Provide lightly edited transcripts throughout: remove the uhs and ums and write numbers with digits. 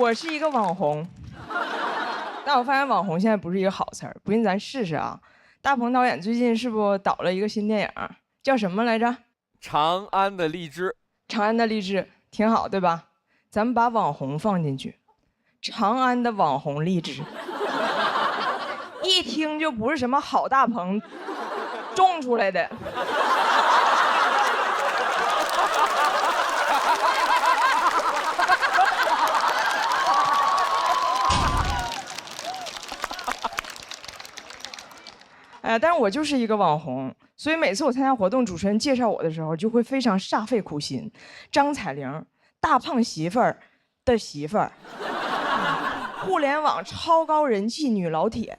我是一个网红，但我发现网红现在不是一个好词儿，不信咱试试啊。大鹏导演最近是不导了一个新电影，叫什么来着？长安的荔枝。长安的荔枝，挺好，对吧？咱们把网红放进去，长安的网红荔枝，一听就不是什么好大棚种出来的。但是我就是一个网红，所以每次我参加活动，主持人介绍我的时候，就会非常煞费苦心。张彩玲，大胖媳妇儿的媳妇儿，互联网超高人气女老铁。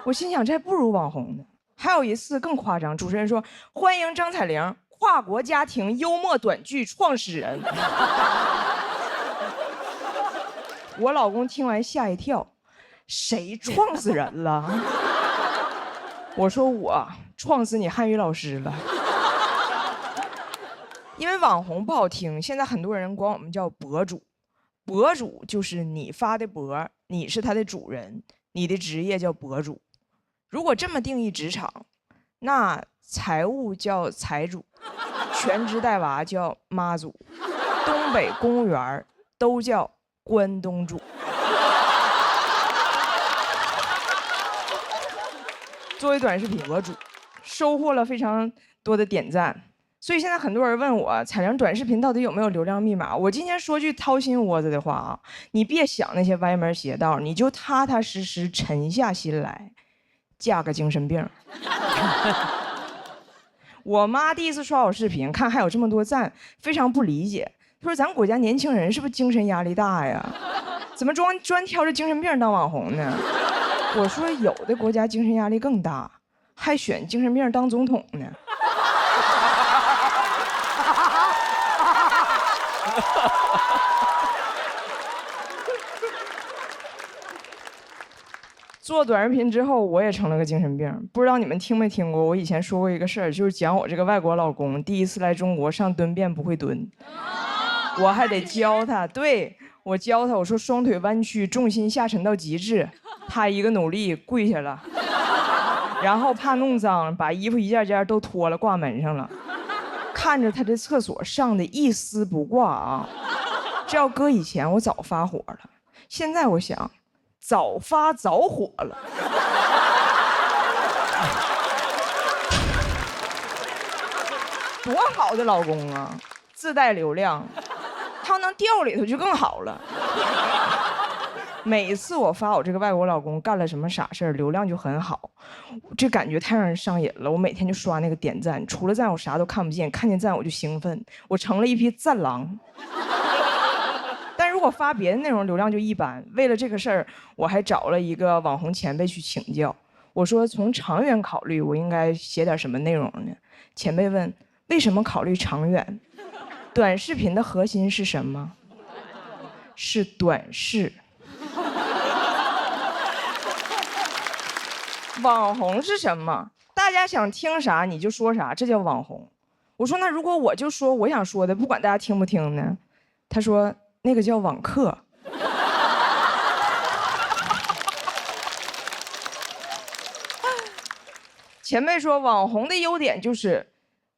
我心想，这还不如网红呢。还有一次更夸张，主持人说：“欢迎张彩玲，跨国家庭幽默短剧创始人。”我老公听完吓一跳，谁撞死人了？我说我撞死你汉语老师了。因为网红不好听，现在很多人管我们叫博主。博主就是你发的博，你是他的主人，你的职业叫博主。如果这么定义职场，那财务叫财主，全职带娃叫妈祖，东北公务员都叫关东煮。作为短视频博主，收获了非常多的点赞，所以现在很多人问我彩玲短视频到底有没有流量密码。我今天说句掏心窝子的话啊，你别想那些歪门邪道，你就踏踏实实沉下心来，嫁个精神病。我妈第一次刷我视频，看还有这么多赞，非常不理解。她说：“咱国家年轻人是不是精神压力大呀？怎么专挑着精神病当网红呢？”我说：“有的国家精神压力更大，还选精神病当总统呢。”做短视频之后，我也成了个精神病。不知道你们听没听过？我以前说过一个事儿，就是讲我这个外国老公第一次来中国上蹲便不会蹲，我还得教他。对，我教他，我说双腿弯曲，重心下沉到极致。他一个努力跪下了，然后怕弄脏，把衣服一件件都脱了挂门上了。看着他这厕所上的一丝不挂啊，这要搁以前我早发火了，现在我想早发早火了。多好的老公啊，自带流量，他要能掉里头就更好了。每次我发我这个外国老公干了什么傻事儿，流量就很好，这感觉太让人上瘾了。我每天就刷那个点赞，除了赞我啥都看不见，看见赞我就兴奋，我成了一匹赞狼。但如果发别的内容，流量就一般。为了这个事儿，我还找了一个网红前辈去请教。我说从长远考虑，我应该写点什么内容呢？前辈问：为什么考虑长远？短视频的核心是什么？是短视。网红是什么？大家想听啥你就说啥，这叫网红。我说那如果我就说我想说的，不管大家听不听呢？他说那个叫网课。前辈说网红的优点就是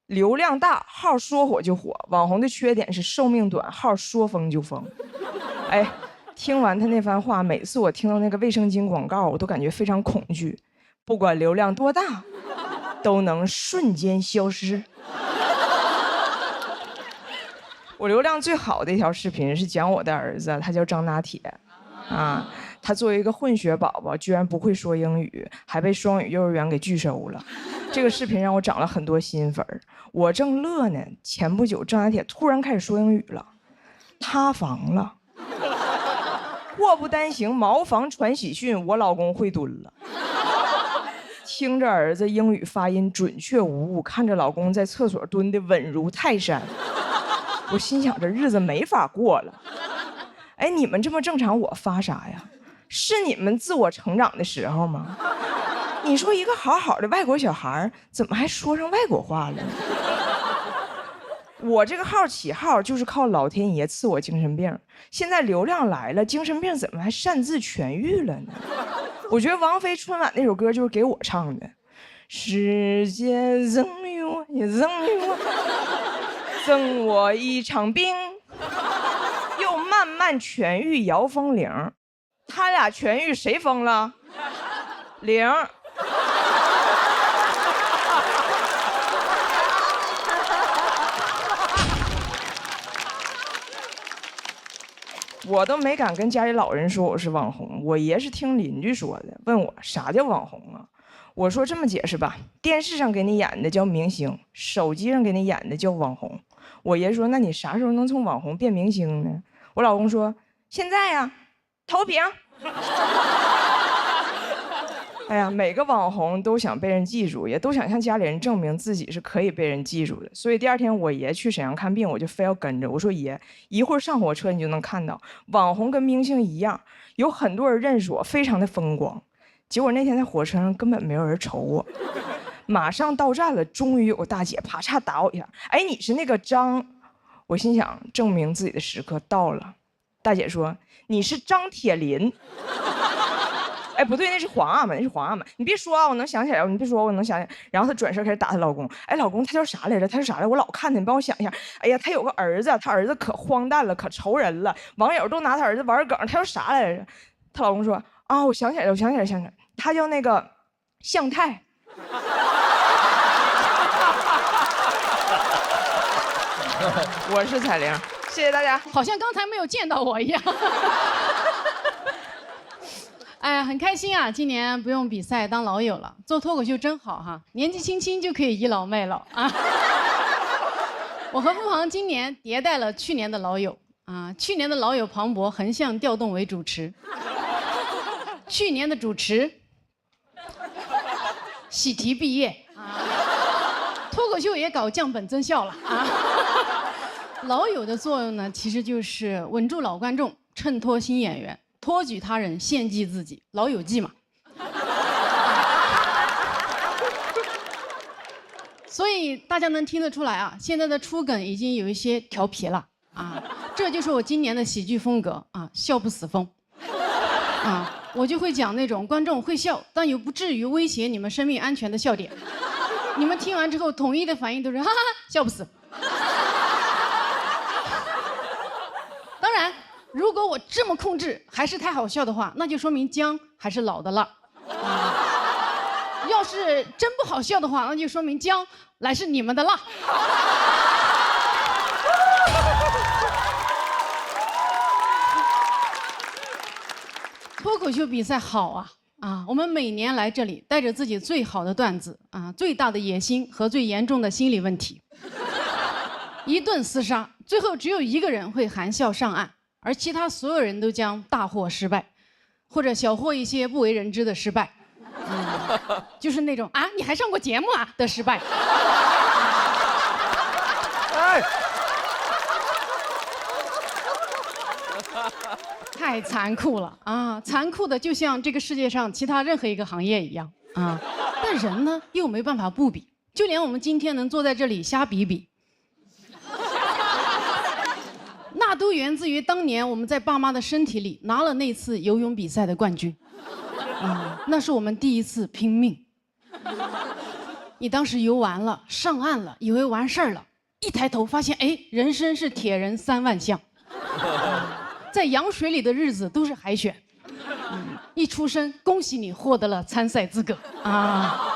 流量大，号说火就火；网红的缺点是寿命短，号说封就封。哎，听完他那番话，每次我听到那个卫生巾广告，我都感觉非常恐惧。不管流量多大，都能瞬间消失。我流量最好的一条视频是讲我的儿子，他叫张拿铁，啊，他作为一个混血宝宝，居然不会说英语，还被双语幼儿园给拒收了。这个视频让我涨了很多新粉儿。我正乐呢，前不久张拿铁突然开始说英语了，塌房了。祸不单行，茅房传喜讯，我老公会蹲了。听着儿子英语发音准确无误，看着老公在厕所蹲得稳如泰山，我心想这日子没法过了。哎，你们这么正常，我发啥呀？是你们自我成长的时候吗？你说一个好好的外国小孩，怎么还说上外国话了呢？我这个号起号就是靠老天爷赐我精神病，现在流量来了，精神病怎么还擅自痊愈了呢？我觉得王菲春晚那首歌就是给我唱的，世界赠予我，也赠予我，赠我一场病，又慢慢痊愈姚风铃，他俩痊愈谁疯了？铃。我都没敢跟家里老人说我是网红，我爷是听邻居说的，问我啥叫网红啊？我说这么解释吧，电视上给你演的叫明星，手机上给你演的叫网红。我爷说，那你啥时候能从网红变明星呢？我老公说，现在呀，投屏。哎呀，每个网红都想被人记住，也都想向家里人证明自己是可以被人记住的。所以第二天我爷去沈阳看病，我就非要跟着。我说爷，一会儿上火车你就能看到，网红跟明星一样，有很多人认识我，非常的风光。结果那天在火车上根本没有人瞅我，马上到站了，终于有个大姐啪嚓打我一下，哎，你是那个张？我心想，证明自己的时刻到了。大姐说，你是张铁林。哎，不对，那是皇阿玛，那是皇阿玛。你别说啊，我能想起来，你别说，我能想起来。然后她转身开始打她老公。哎，老公，他叫啥来着？他是啥来着？我老看他，你帮我想一下。哎呀，他有个儿子，他儿子可荒诞了，可愁人了。网友都拿他儿子玩梗，他叫啥来着？她老公说啊，我想起来了，我想起来，想起来，他叫那个向太。我是彩玲，谢谢大家。好像刚才没有见到我一样。哎呀，很开心啊！今年不用比赛当老友了，做脱口秀真好哈，年纪轻轻就可以倚老卖老啊！我和付航今年迭代了去年的老友啊，去年的老友庞博横向调动为主持，去年的主持喜提毕业啊，脱口秀也搞降本增效了啊！老友的作用呢，其实就是稳住老观众，衬托新演员。托举他人，献祭自己，老友记嘛。所以大家能听得出来啊，现在的出梗已经有一些调皮了啊，这就是我今年的喜剧风格啊，笑不死风。啊，我就会讲那种观众会笑，但又不至于威胁你们生命安全的笑点。你们听完之后，统一的反应都是哈哈，笑不死。当然。如果我这么控制还是太好笑的话，那就说明姜还是老的辣。要是真不好笑的话，那就说明姜来是你们的辣。脱口秀比赛好啊！我们每年来这里，带着自己最好的段子啊，最大的野心和最严重的心理问题，一顿厮杀，最后只有一个人会含笑上岸。而其他所有人都将大获失败，或者小获一些不为人知的失败，就是那种啊，你还上过节目啊的失败。哎，太残酷了啊！残酷的就像这个世界上其他任何一个行业一样啊。但人呢，又没办法不比，就连我们今天能坐在这里瞎比比。那都源自于当年我们在爸妈的身体里拿了那次游泳比赛的冠军，那是我们第一次拼命。你当时游完了，上岸了，以为完事儿了，一抬头发现，哎，人生是铁人3万项，在羊水里的日子都是海选，一出生，恭喜你获得了参赛资格啊！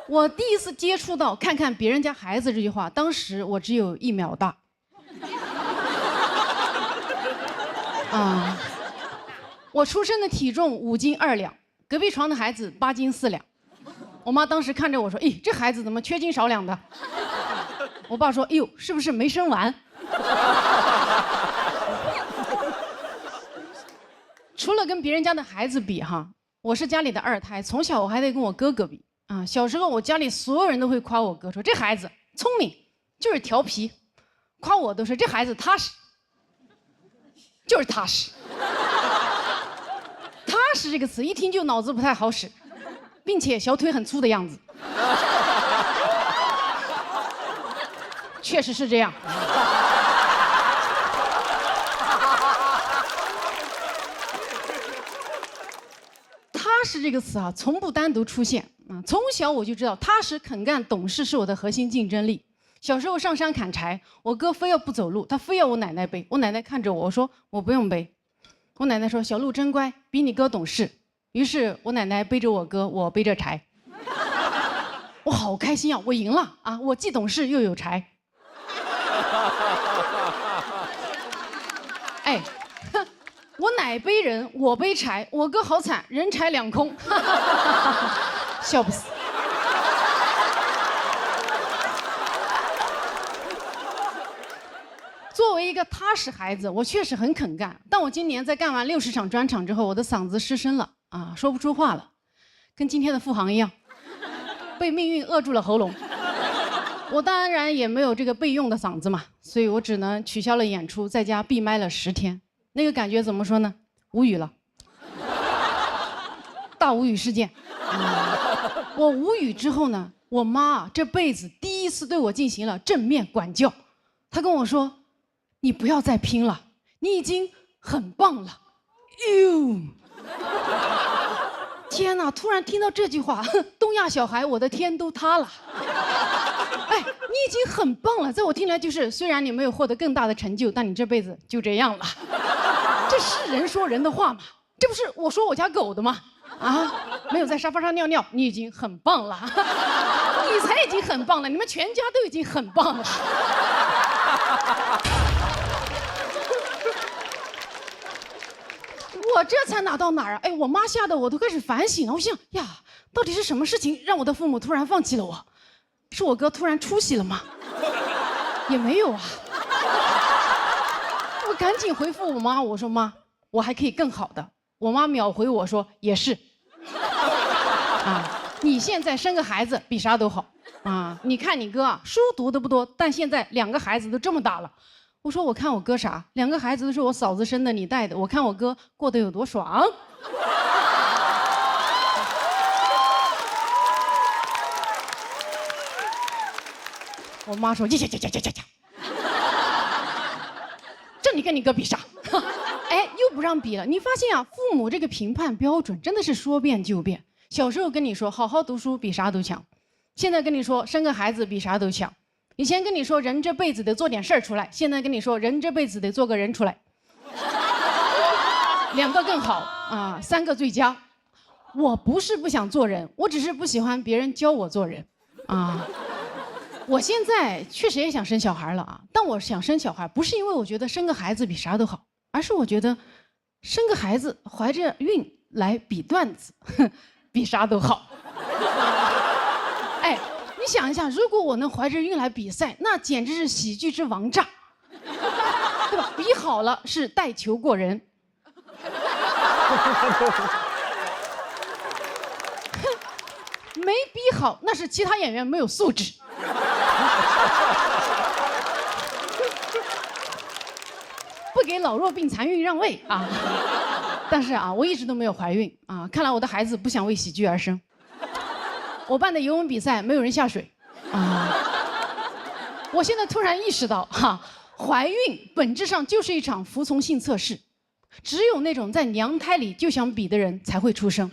我第一次接触到"看看别人家孩子"这句话，当时我只有1秒大。我出生的体重5斤2两，隔壁床的孩子8斤4两。我妈当时看着我说："咦，这孩子怎么缺斤少两的？"我爸说："哎呦，是不是没生完？"除了跟别人家的孩子比哈，我是家里的2胎，从小我还得跟我哥哥比啊。小时候我家里所有人都会夸我哥，说这孩子聪明，就是调皮，夸我都说这孩子踏实。就是踏实，踏实这个词一听就脑子不太好使，并且小腿很粗的样子。确实是这样。踏实这个词啊，从不单独出现啊。从小我就知道，踏实肯干、懂事是我的核心竞争力。小时候上山砍柴，我哥非要不走路，他非要我奶奶背。我奶奶看着我，我说我不用背。我奶奶说小鹿真乖，比你哥懂事。于是我奶奶背着我哥，我背着柴。我好开心啊！我赢了啊！我既懂事又有柴。哎，我奶背人，我背柴，我哥好惨，人财两空，笑不死。作为一个踏实孩子，我确实很肯干。但我今年在干完60场专场之后，我的嗓子失声了啊，说不出话了，跟今天的付航一样，被命运扼住了喉咙。我当然也没有这个备用的嗓子嘛，所以我只能取消了演出，在家闭麦了10天。那个感觉怎么说呢？无语了，大无语事件。我无语之后呢，我妈这辈子第一次对我进行了正面管教。她跟我说：“你不要再拼了，你已经很棒了。”哟，天哪！突然听到这句话，东亚小孩，我的天都塌了。哎，你已经很棒了，在我听来就是，虽然你没有获得更大的成就，但你这辈子就这样了。这是人说人的话吗？这不是我说我家狗的吗？啊，没有在沙发上尿尿，你已经很棒了。你才已经很棒了，你们全家都已经很棒了。我这才哪到哪儿啊？哎，我妈吓得我都开始反省了。我想呀，到底是什么事情让我的父母突然放弃了我？是我哥突然出息了吗？也没有啊。我赶紧回复我妈，我说妈，我还可以更好的。我妈秒回我说也是。啊，你现在生个孩子比啥都好啊！你看你哥啊，书读的不多，但现在2个孩子都这么大了。我说我看我哥啥，2个孩子都是我嫂子生的，你带的，我看我哥过得有多爽。我妈说：“呀，这你跟你哥比啥？”哎，又不让比了。你发现啊，父母这个评判标准真的是说变就变。小时候跟你说好好读书比啥都强，现在跟你说生个孩子比啥都强。以前跟你说人这辈子得做点事儿出来，现在跟你说人这辈子得做个人出来。2个更好啊，3个最佳。我不是不想做人，我只是不喜欢别人教我做人啊。我现在确实也想生小孩了啊，但我想生小孩不是因为我觉得生个孩子比啥都好，而是我觉得生个孩子怀着孕来比段子比啥都好。哎，你想一下，如果我能怀着孕来比赛，那简直是喜剧之王炸，对吧？比好了是带球过人，没比好那是其他演员没有素质。不给老弱病残孕让位啊！但是啊，我一直都没有怀孕啊，看来我的孩子不想为喜剧而生。我办的游泳比赛没有人下水啊！我现在突然意识到哈，怀孕本质上就是一场服从性测试，只有那种在娘胎里就想比的人才会出生，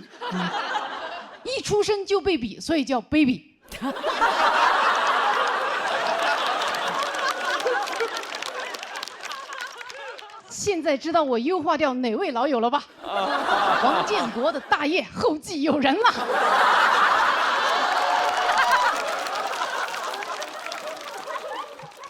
一出生就被比，所以叫 baby。现在知道我优化掉哪位老友了吧？王建国的大业后继有人了。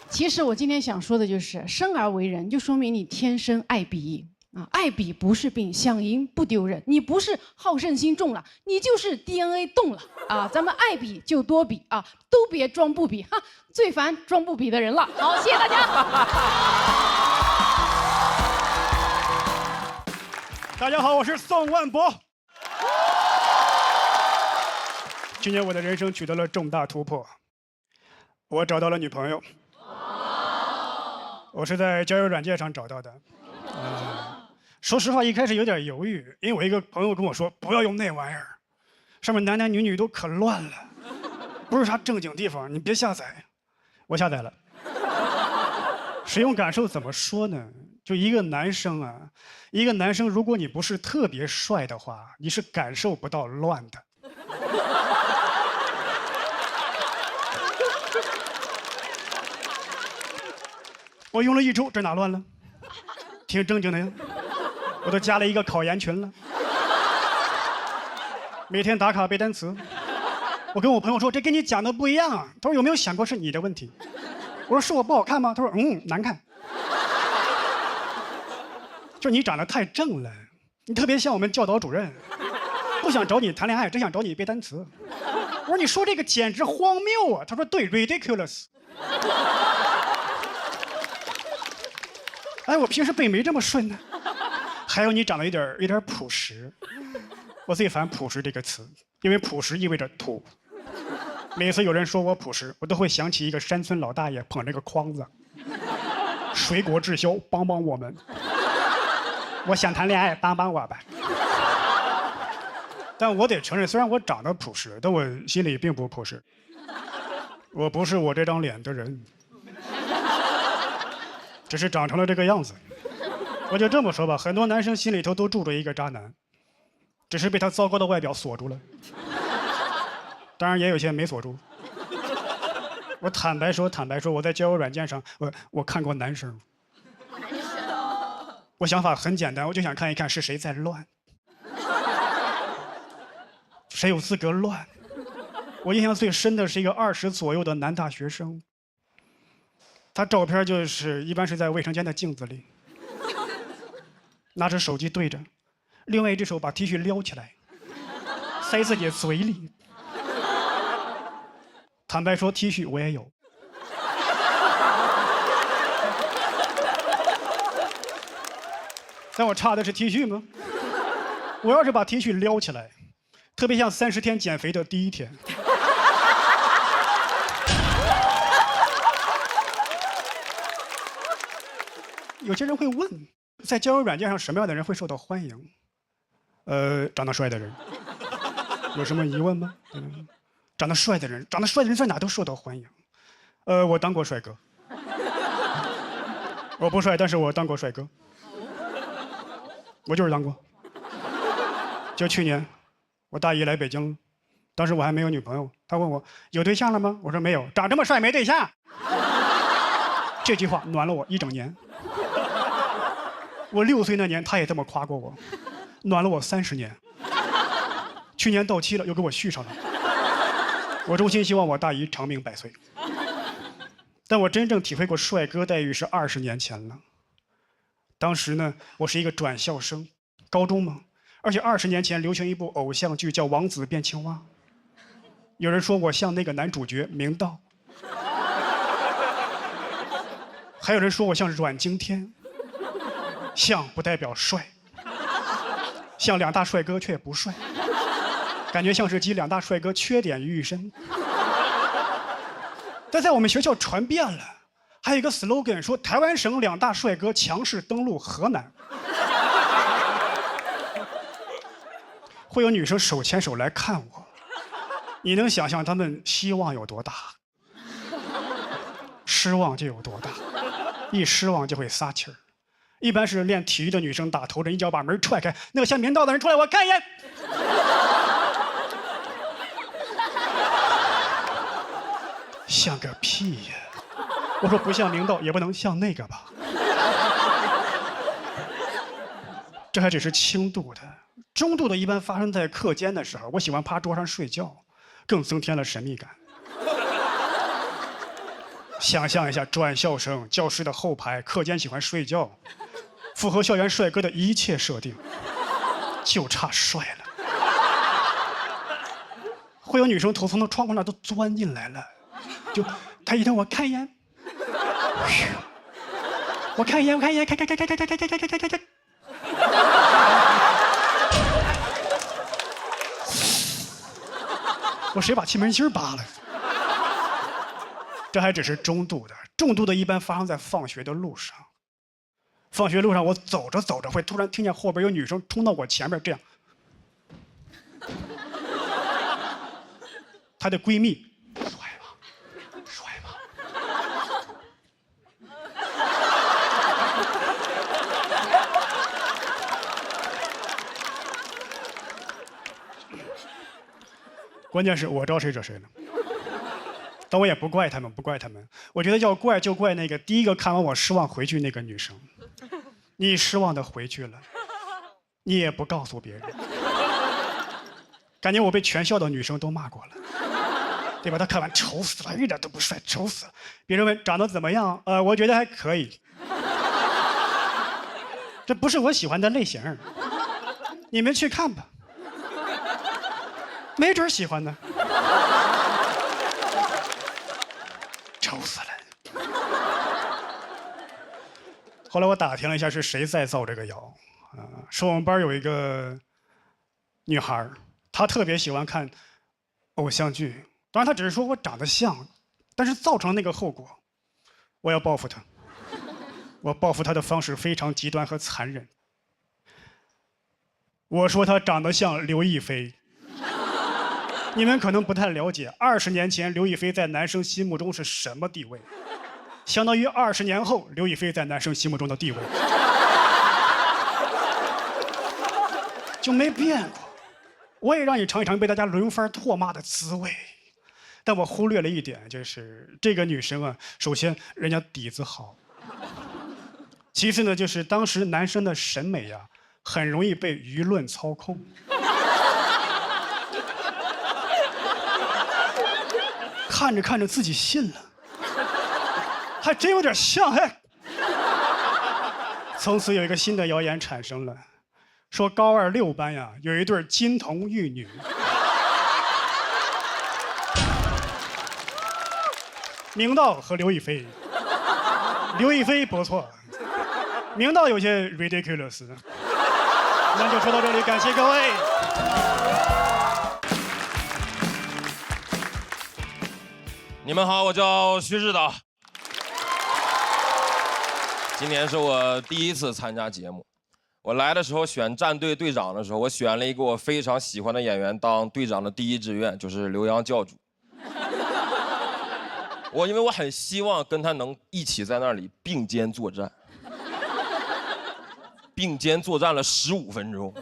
其实我今天想说的就是，生而为人，就说明你天生爱比啊，爱比不是病，想赢不丢人。你不是好胜心重了，你就是 DNA 动了啊！咱们爱比就多比啊，都别装不比哈，最烦装不比的人了。好，谢谢大家。大家好，我是宋万博。今年我的人生取得了重大突破，我找到了女朋友。我是在交友软件上找到的。说实话，一开始有点犹豫，因为我一个朋友跟我说不要用那玩意儿，上面男男女女都可乱了，不是啥正经地方，你别下载。我下载了，使用感受怎么说呢？就一个男生啊，一个男生，如果你不是特别帅的话，你是感受不到乱的。我用了1周，这哪乱了？挺正经的呀，我都加了一个考研群了，每天打卡背单词。我跟我朋友说，这跟你讲的不一样啊。他说有没有想过是你的问题？我说是我不好看吗？他说难看。就你长得太正了，你特别像我们教导主任，不想找你谈恋爱，只想找你背单词。我说你说这个简直荒谬啊！他说对 ，ridiculous。哎，我平时背没这么顺呢。还有你长得有点朴实，我最烦朴实这个词，因为朴实意味着土。每次有人说我朴实，我都会想起一个山村老大爷捧着个筐子，水果滞销，帮帮我们。我想谈恋爱，帮帮我吧。但我得承认，虽然我长得朴实，但我心里并不朴实。我不是我这张脸的人，只是长成了这个样子。我就这么说吧，很多男生心里头都住着一个渣男，只是被他糟糕的外表锁住了。当然也有些没锁住。我坦白说，我在交友软件上，我看过男生。我想法很简单，我就想看一看是谁在乱，谁有资格乱。我印象最深的是一个20左右的男大学生，他照片就是一般是在卫生间的镜子里，拿着手机对着，另外一只手把 T 恤撩起来，塞自己嘴里。坦白说 ，T 恤我也有。但我差的是 T 恤吗？我要是把 T 恤撩起来，特别像30天减肥的第1天。有些人会问，在交友软件上什么样的人会受到欢迎？长得帅的人。有什么疑问吗？长得帅的人在哪都受到欢迎。我当过帅哥。我不帅，但是我当过帅哥。我就是当过。就去年，我大姨来北京了，当时我还没有女朋友，她问我有对象了吗？我说没有，长这么帅没对象。这句话暖了我1整年。我6岁那年，她也这么夸过我，暖了我30年。去年到期了，又给我续上了。我衷心希望我大姨长命百岁。但我真正体会过帅哥待遇是20年前了。当时呢，我是一个转校生，高中嘛，而且20年前流行一部偶像剧叫《王子变青蛙》，有人说我像那个男主角明道，还有人说我像阮经天。像不代表帅，像2大帅哥却不帅，感觉像是集2大帅哥缺点于一身。但在我们学校传遍了。还有一个 slogan 说台湾省2大帅哥强势登陆河南，会有女生手牵手来看我，你能想象他们希望有多大，失望就有多大，一失望就会撒气儿。一般是练体育的女生打头阵，一脚把门踹开，那个像明道的人出来，我看一眼。像个屁呀！我说不像明道，也不能像那个吧。这还只是轻度的，中度的一般发生在课间的时候。我喜欢趴桌上睡觉，更增添了神秘感。想象一下，转校生，教室的后排，课间喜欢睡觉，符合校园帅哥的一切设定，就差帅了。会有女生头从那窗户那都钻进来了，就他一瞪我看一眼。我看一眼，看。我谁把气门芯扒了？这还只是中度的，重度的一般发生在放学的路上。放学路上，我走着走着会突然听见后边有女生冲到我前面，这样。她的闺蜜。帅吗？关键是我招谁惹谁了。但我也不怪他们，不怪他们。我觉得要怪就怪那个第一个看完我失望回去那个女生。你失望的回去了，你也不告诉别人，感觉我被全校的女生都骂过了，对吧？她看完丑死了，一点都不帅，丑死了。别人问长得怎么样，我觉得还可以。这不是我喜欢的类型，你们去看吧，没准喜欢呢。丑死了。后来我打听了一下是谁在造这个谣，说我们班有一个女孩，她特别喜欢看偶像剧，当然她只是说我长得像，但是造成那个后果，我要报复她。我报复她的方式非常极端和残忍。我说她长得像刘亦菲。你们可能不太了解，20年前刘亦菲在男生心目中是什么地位，相当于20年后刘亦菲在男生心目中的地位就没变过。我也让你尝一尝被大家轮番唾骂的滋味，但我忽略了一点，就是这个女生啊，首先人家底子好，其次呢，就是当时男生的审美呀，很容易被舆论操控。看着看着自己信了，还真有点像哎。从此有一个新的谣言产生了，说高2、6班呀有一对金童玉女，明道和刘亦菲。刘亦菲不错，明道有些 ridiculous。那就说到这里，感谢各位。你们好，我叫徐指导。今年是我第一次参加节目。我来的时候选战队队长的时候，我选了一个我非常喜欢的演员当队长的第一志愿，就是刘洋教主。因为我很希望跟他能一起在那里并肩作战，并肩作战了15分钟，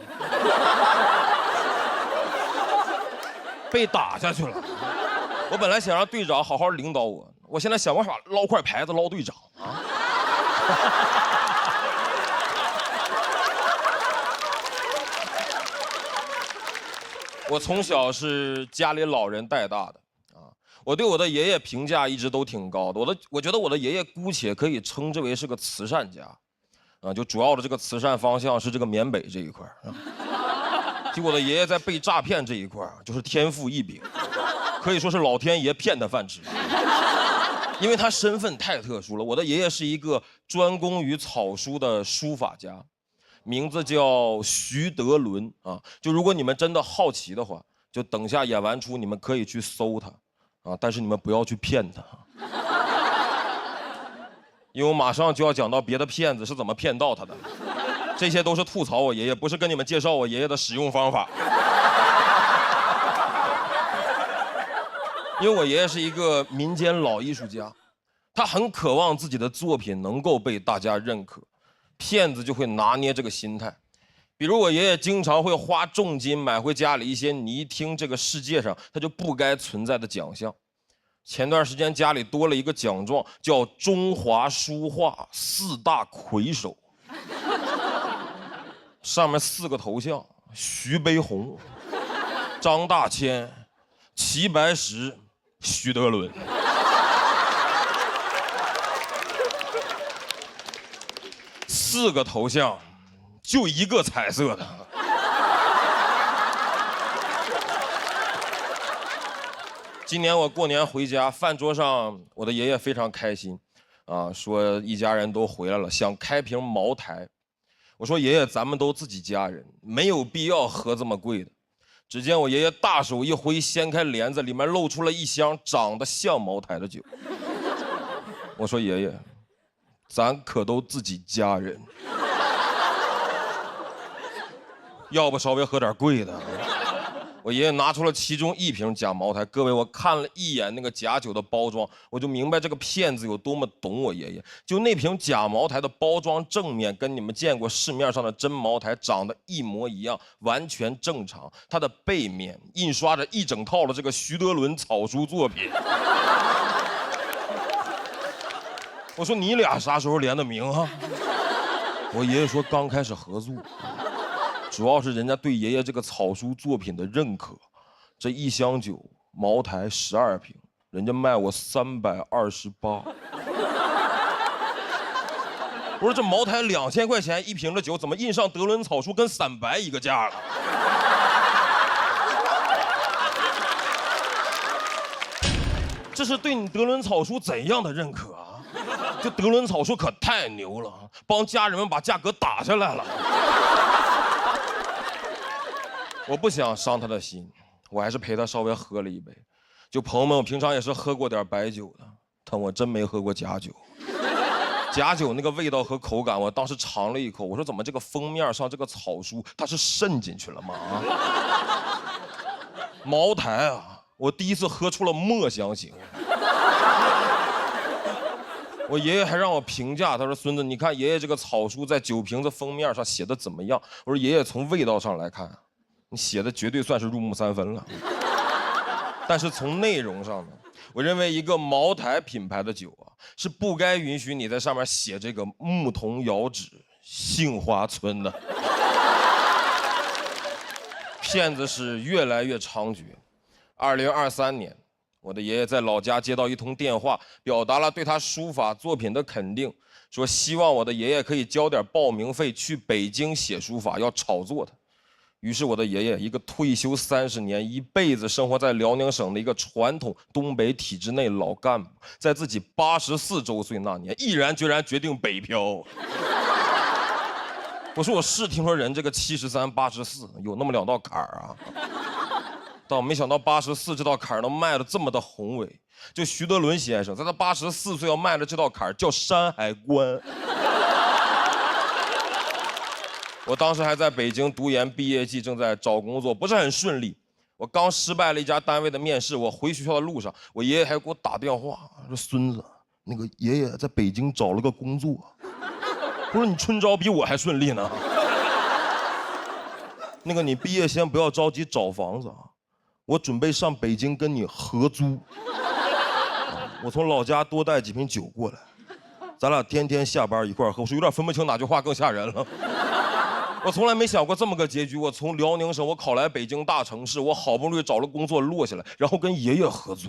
被打下去了。我本来想让队长好好领导我，我现在想办法捞块牌子捞队长啊！我从小是家里老人带大的啊，我对我的爷爷评价一直都挺高的。我觉得我的爷爷姑且可以称之为是个慈善家，啊，就主要的这个慈善方向是这个缅北这一块啊。就我的爷爷在被诈骗这一块就是天赋异禀。可以说是老天爷骗他饭吃，因为他身份太特殊了。我的爷爷是一个专攻于草书的书法家，名字叫徐德伦啊。就如果你们真的好奇的话，就等下演完出你们可以去搜他啊，但是你们不要去骗他，因为我马上就要讲到别的骗子是怎么骗到他的。这些都是吐槽我爷爷，不是跟你们介绍我爷爷的使用方法。因为我爷爷是一个民间老艺术家，他很渴望自己的作品能够被大家认可，骗子就会拿捏这个心态。比如我爷爷经常会花重金买回家里一些你一听这个世界上他就不该存在的奖项。前段时间家里多了一个奖状，叫中华书画4大魁首，上面4个头像：徐悲鸿、张大千、齐白石、徐德伦。4个头像，就1个彩色的。今年我过年回家，饭桌上我的爷爷非常开心，啊，说一家人都回来了，想开瓶茅台。我说爷爷，咱们都自己家人，没有必要喝这么贵的。只见我爷爷大手一挥，掀开帘子，里面露出了一箱长得像茅台的酒。我说爷爷，咱可都自己家人，要不稍微喝点贵的。我爷爷拿出了其中一瓶假茅台，各位，我看了一眼那个假酒的包装，我就明白这个骗子有多么懂我爷爷。就那瓶假茅台的包装正面跟你们见过市面上的真茅台长得一模一样，完全正常。它的背面印刷着一整套的这个徐德伦草书作品。我说你俩啥时候联的名啊？我爷爷说刚开始合作。主要是人家对爷爷这个草书作品的认可，这一箱酒茅台12瓶，人家卖我328。不是这茅台2000块钱一瓶的酒，怎么印上德伦草书跟散白一个价了？这是对你德伦草书怎样的认可啊？这德伦草书可太牛了，帮家人们把价格打下来了。我不想伤他的心，我还是陪他稍微喝了一杯。就朋友们，我平常也是喝过点白酒的，但我真没喝过假酒。假酒那个味道和口感，我当时尝了一口，我说怎么这个封面上这个草书它是渗进去了吗？茅台啊，我第一次喝出了墨香型。我爷爷还让我评价，他说孙子，你看爷爷这个草书在酒瓶子封面上写的怎么样？我说爷爷从味道上来看，你写的绝对算是入木三分了。但是从内容上呢，我认为一个茅台品牌的酒啊，是不该允许你在上面写这个牧童遥指杏花村的。骗子是越来越猖獗。2023年，我的爷爷在老家接到一通电话，表达了对他书法作品的肯定，说希望我的爷爷可以交点报名费去北京写书法，要炒作他。于是我的爷爷，一个退休30年、一辈子生活在辽宁省的一个传统东北体制内老干部，在自己84周岁那年，毅然决然决定北漂。我说我是听说人这个73、84有那么2道坎儿啊，但我没想到84这道坎儿能迈得这么的宏伟。就徐德伦先生在他84岁要迈的这道坎儿叫山海关。我当时还在北京读研，毕业季正在找工作，不是很顺利。我刚失败了一家单位的面试，我回学校的路上，我爷爷还给我打电话说：“孙子，那个爷爷在北京找了个工作。”我说：“你春招比我还顺利呢。”那个你毕业先不要着急找房子啊，我准备上北京跟你合租。我从老家多带几瓶酒过来，咱俩天天下班一块喝。我说有点分不清哪句话更吓人了。我从来没想过这么个结局。我从辽宁省，我考来北京大城市，我好不容易找了工作落下来，然后跟爷爷合租，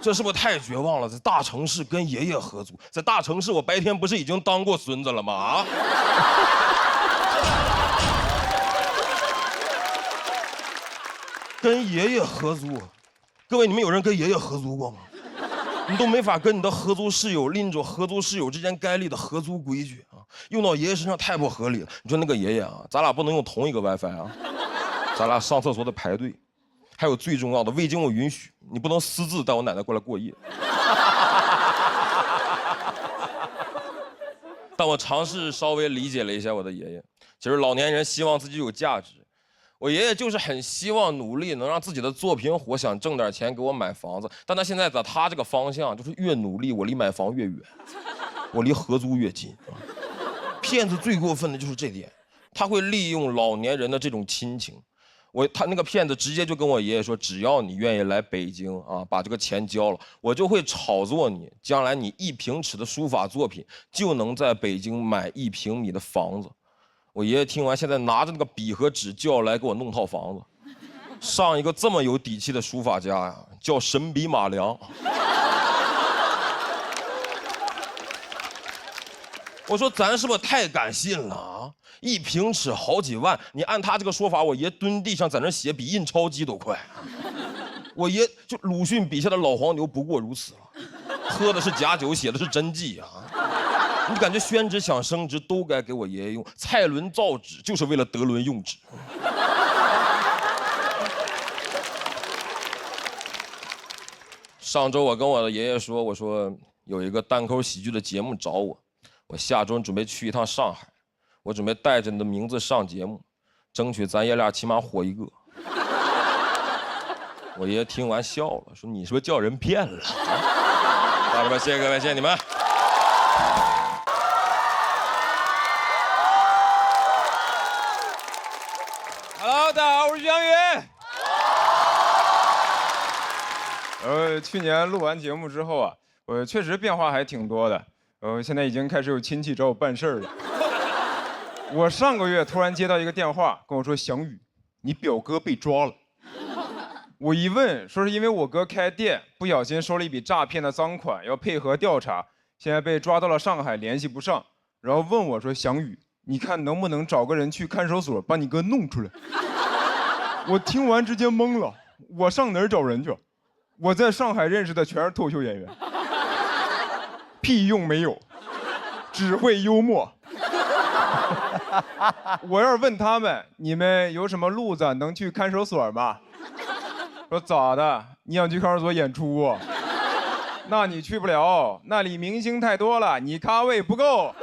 这是不是太绝望了？在大城市跟爷爷合租，在大城市我白天不是已经当过孙子了吗？啊！跟爷爷合租，各位你们有人跟爷爷合租过吗？你都没法跟你的合租室友拎着合租室友之间该立的合租规矩啊，用到爷爷身上太不合理了。你说那个爷爷啊，咱俩不能用同一个 WiFi 啊，咱俩上厕所得排队，还有最重要的，未经我允许，你不能私自带我奶奶过来过夜。但我尝试稍微理解了一下我的爷爷，其实老年人希望自己有价值。我爷爷就是很希望努力能让自己的作品火，想挣点钱给我买房子。但他现在在他这个方向，就是越努力，我离买房越远，我离合租越近。骗子最过分的就是这点，他会利用老年人的这种亲情。他那个骗子直接就跟我爷爷说，只要你愿意来北京啊，把这个钱交了，我就会炒作你，将来你1平尺的书法作品就能在北京买1平米的房子。我爷爷听完，现在拿着那个笔和纸就要来给我弄套房子，上一个这么有底气的书法家呀，叫神笔马良。我说咱是不是太敢信了啊？1平尺好几万，你按他这个说法，我爷蹲地上在那写比印钞机都快。我爷就鲁迅笔下的老黄牛不过如此了，喝的是假酒，写的是真迹啊。你感觉宣纸想升值都该给我爷爷用，蔡伦造纸就是为了德伦用纸。上周我跟我的爷爷说，我说有一个单口喜剧的节目找我，我下周准备去一趟上海，我准备带着你的名字上节目，争取咱爷俩起码火一个。我爷听完笑了，说你是不是叫人骗了？家人们，谢谢各位，谢谢你们。Hello， 大家好，我是徐翔宇。去年录完节目之后啊，我确实变化还挺多的。现在已经开始有亲戚找我办事儿了。我上个月突然接到一个电话，跟我说：“翔宇，你表哥被抓了。”我一问，说是因为我哥开店不小心收了一笔诈骗的赃款，要配合调查，现在被抓到了上海，联系不上。然后问我说：“翔宇，你看能不能找个人去看守所把你哥弄出来？”我听完直接懵了，我上哪儿找人去？我在上海认识的全是脱口秀演员，屁用没有，只会幽默。我要是问他们，你们有什么路子能去看守所吗？说咋的？你想去看守所演出啊？那你去不了，那里明星太多了，你咖位不够。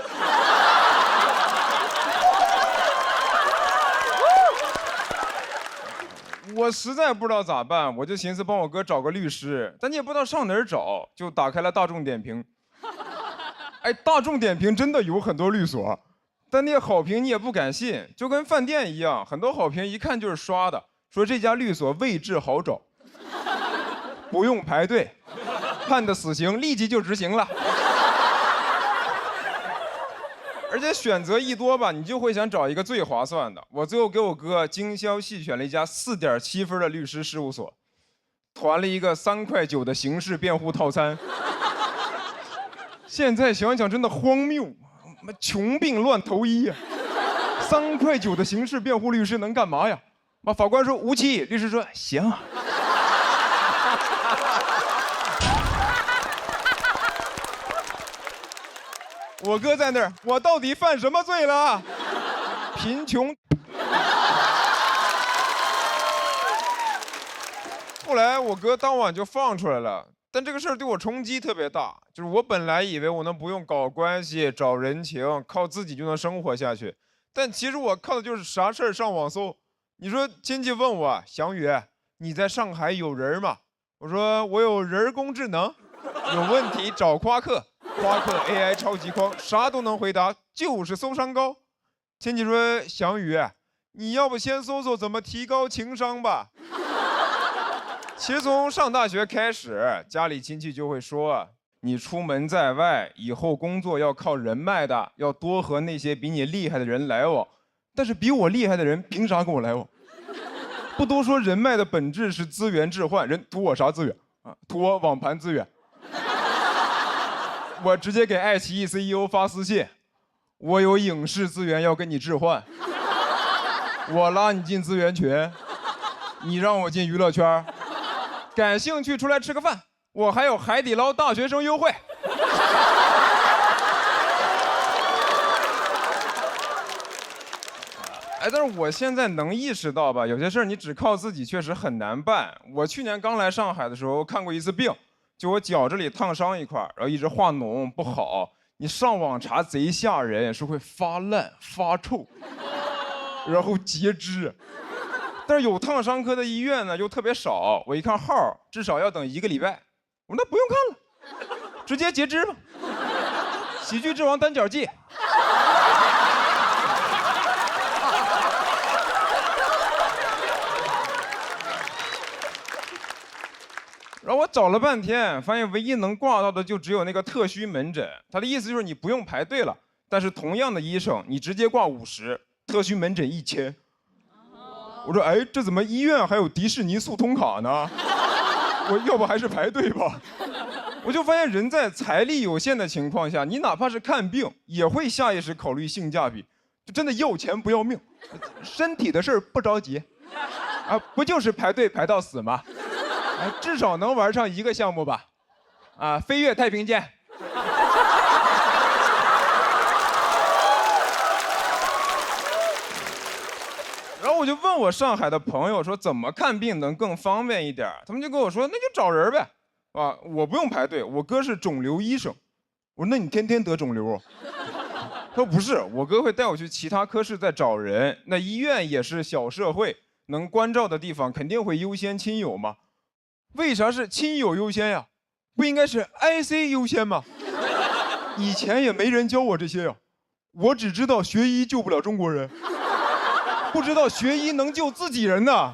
我实在不知道咋办，我就寻思帮我哥找个律师，但你也不知道上哪儿找，就打开了大众点评。哎，大众点评真的有很多律所，但那些好评你也不敢信，就跟饭店一样，很多好评一看就是刷的，说这家律所位置好找，不用排队，判的死刑立即就执行了。而且选择一多吧，你就会想找一个最划算的。我最后给我哥精挑细选了一家4.7分的律师事务所，团了一个3.9块的刑事辩护套餐。现在想想真的荒谬，穷病乱投医呀！3.9块的刑事辩护律师能干嘛呀？法官说无期，律师说行。我哥在那儿，我到底犯什么罪了？贫穷。后来我哥当晚就放出来了，但这个事儿对我冲击特别大。就是我本来以为我能不用搞关系、找人情，靠自己就能生活下去，但其实我靠的就是啥事儿上网搜。你说亲戚问我，翔宇，你在上海有人吗？我说我有人工智能，有问题找夸克。夸克 AI 超级框，啥都能回答，就是搜商高。亲戚说：“翔宇，你要不先搜搜怎么提高情商吧？”其实从上大学开始，家里亲戚就会说：“你出门在外，以后工作要靠人脉的，要多和那些比你厉害的人来往。但是比我厉害的人凭啥跟我来往？不都说人脉的本质是资源置换，人图我啥资源啊？图我网盘资源。”我直接给爱奇艺 CEO 发私信，我有影视资源要跟你置换，我拉你进资源群，你让我进娱乐圈，感兴趣出来吃个饭，我还有海底捞大学生优惠。哎，但是我现在能意识到吧，有些事儿你只靠自己确实很难办。我去年刚来上海的时候看过一次病。就我脚这里烫伤一块，然后一直化脓不好，你上网查贼吓人，是会发烂发臭，然后截肢。但是有烫伤科的医院呢又特别少，我一看号至少要等1个礼拜，我说那不用看了，直接截肢吧。喜剧之王单脚记。然后我找了半天，发现唯一能挂到的就只有那个特需门诊。他的意思就是你不用排队了，但是同样的医生，你直接挂50，特需门诊1000。我说，哎，这怎么医院还有迪士尼速通卡呢？我要不还是排队吧。我就发现人在财力有限的情况下，你哪怕是看病，也会下意识考虑性价比，就真的要钱不要命。身体的事儿不着急，啊，不就是排队排到死吗？至少能玩上1个项目吧，啊，飞越太平间。然后我就问我上海的朋友说，怎么看病能更方便一点？他们就跟我说，那就找人呗，啊，我不用排队，我哥是肿瘤医生。我说，那你天天得肿瘤？他说不是，我哥会带我去其他科室再找人，那医院也是小社会，能关照的地方肯定会优先亲友嘛。为啥是亲友优先呀？不应该是 IC 优先吗？以前也没人教我这些呀，我只知道学医救不了中国人，不知道学医能救自己人呢。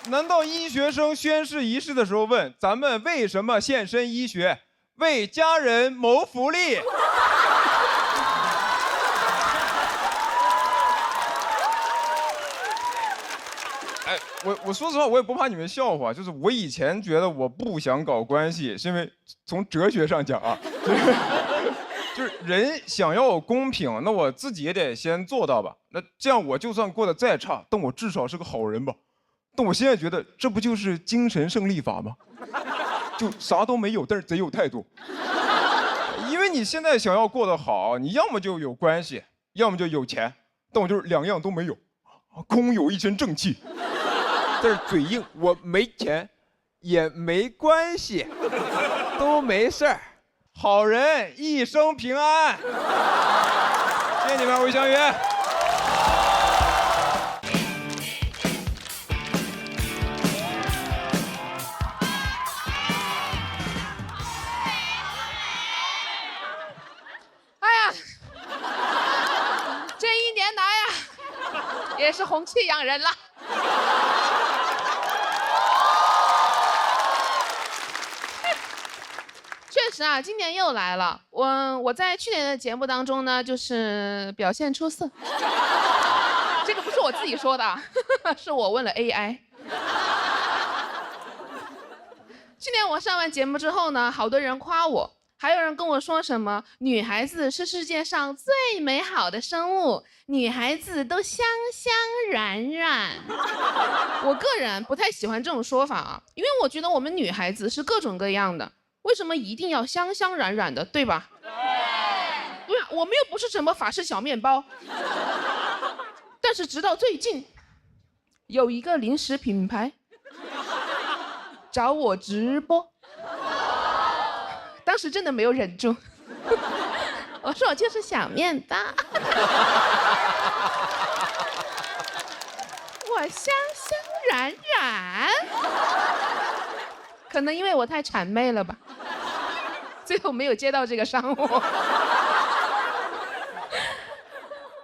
难道医学生宣誓仪式的时候问咱们为什么献身医学？为家人谋福利。哎，我说实话，我也不怕你们笑话，就是我以前觉得我不想搞关系，是因为从哲学上讲啊，就是人想要公平，那我自己也得先做到吧。那这样我就算过得再差，但我至少是个好人吧。但我现在觉得，这不就是精神胜利法吗？就啥都没有，但是贼有态度。因为你现在想要过得好，你要么就有关系，要么就有钱，但我就是两样都没有，空有一身正气。但是嘴硬，我没钱，也没关系，都没事儿。好人一生平安。谢谢你们，魏翔宇。这一年来呀，也是红气养人了。确实啊，今年又来了。我在去年的节目当中呢，就是表现出色。这个不是我自己说的，是我问了 AI。去年我上完节目之后呢，好多人夸我。还有人跟我说什么女孩子是世界上最美好的生物，女孩子都香香软软。我个人不太喜欢这种说法啊，因为我觉得我们女孩子是各种各样的，为什么一定要香香软软的，对吧？对啊，我们又不是什么法式小面包。但是直到最近，有一个零食品牌找我直播。当时真的没有忍住，我说我就是小面包，我香香软软，可能因为我太谄媚了吧，最后没有接到这个商务。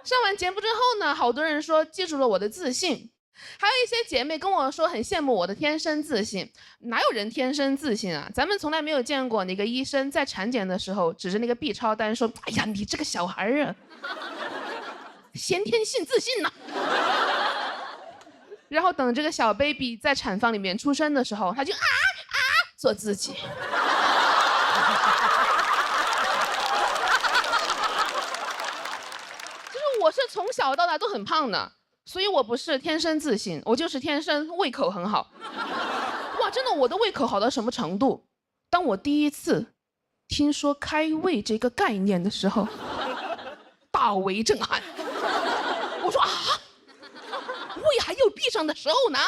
上完节目之后呢，好多人说记住了我的自信。还有一些姐妹跟我说很羡慕我的天生自信，哪有人天生自信啊？咱们从来没有见过哪个医生在产检的时候指着那个 B 超单说：“哎呀，你这个小孩啊，先天性自信呐。”然后等这个小 baby 在产房里面出生的时候，他就做自己。就是我是从小到大都很胖的。所以我不是天生自信，我就是天生胃口很好。哇，真的，我的胃口好到什么程度？当我第一次听说开胃这个概念的时候，大为震撼。我说啊，胃还有闭上的时候呢？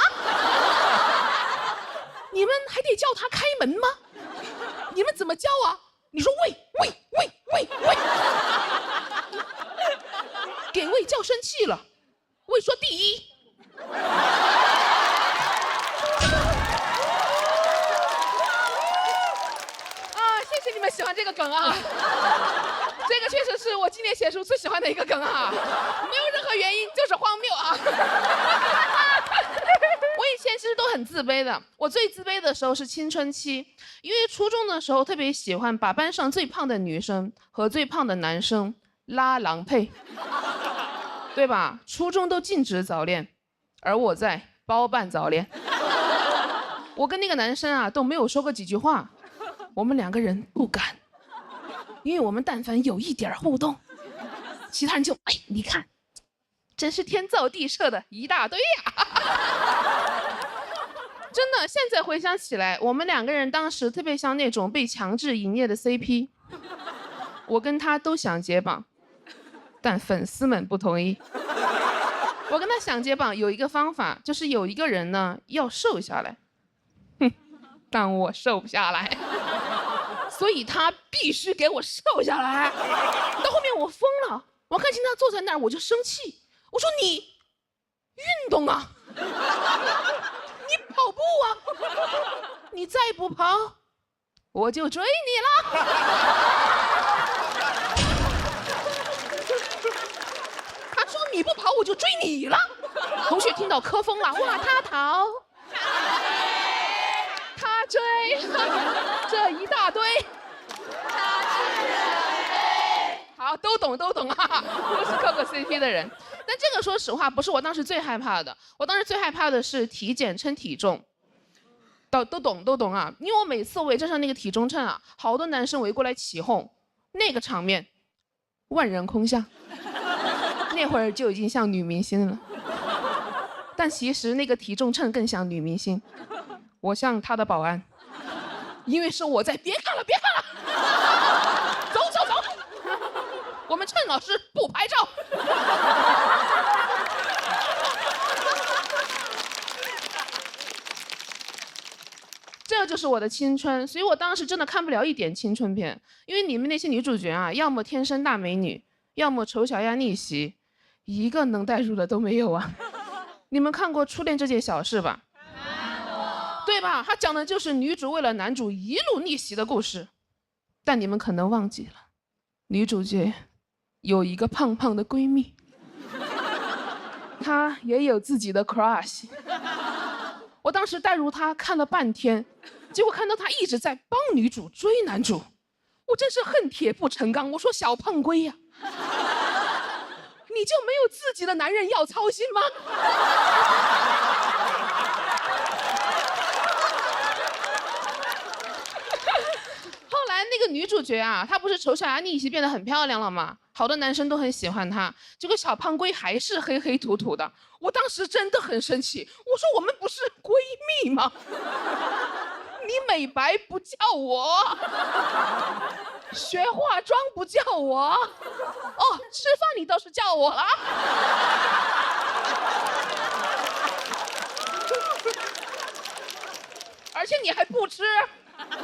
你们还得叫他开门吗？你们怎么叫啊？你说喂，给胃叫生气了。胃说第一，谢谢你们喜欢这个梗啊，这个确实是我今年写书最喜欢的一个梗啊，没有任何原因，就是荒谬啊。我以前其实都很自卑的，我最自卑的时候是青春期，因为初中的时候特别喜欢把班上最胖的女生和最胖的男生拉郎配。对吧？初中都禁止早恋，而我在包办早恋。我跟那个男生啊都没有说过几句话，我们两个人不敢，因为我们但凡有一点互动，其他人就你看，真是天造地设的一大堆呀。真的，现在回想起来，我们两个人当时特别像那种被强制营业的 CP， 我跟他都想解绑。但粉丝们不同意。我跟他想解绑有一个方法，就是有一个人呢要瘦下来，但我瘦不下来，所以他必须给我瘦下来。到后面我疯了，我看见他坐在那儿我就生气，我说你运动啊，你跑步啊！你再不跑，我就追你了。他说你不跑，我就追你了。同学听到磕疯了，哇，他逃，他追，这一大堆。好，都懂啊，都是磕过 CP 的人。但这个说实话不是我当时最害怕的，我当时最害怕的是体检称体重。都懂啊，因为我每次我也站上那个体重秤啊，好多男生围过来起哄，那个场面万人空巷。那会儿就已经像女明星了，但其实那个体重秤更像女明星，我像她的保安，因为是我在，别看了，走，我们称老师不拍照。这就是我的青春，所以我当时真的看不了一点青春片，因为你们那些女主角啊，要么天生大美女，要么丑小鸭逆袭，一个能代入的都没有啊。你们看过《初恋这件小事》吧？对吧？它讲的就是女主为了男主一路逆袭的故事，但你们可能忘记了，女主角有一个胖胖的闺蜜，她也有自己的 crush。我当时带入她看了半天，结果看到她一直在帮女主追男主，我真是恨铁不成钢。我说小胖龟呀，你就没有自己的男人要操心吗？后来那个女主角啊，她不是丑小鸭逆袭变得很漂亮了吗？好多男生都很喜欢她，结果小胖龟还是黑黑土土的。我当时真的很生气，我说我们不是闺蜜吗？你美白不叫我，学化妆不叫我，哦，吃饭你倒是叫我了。而且你还不吃，能不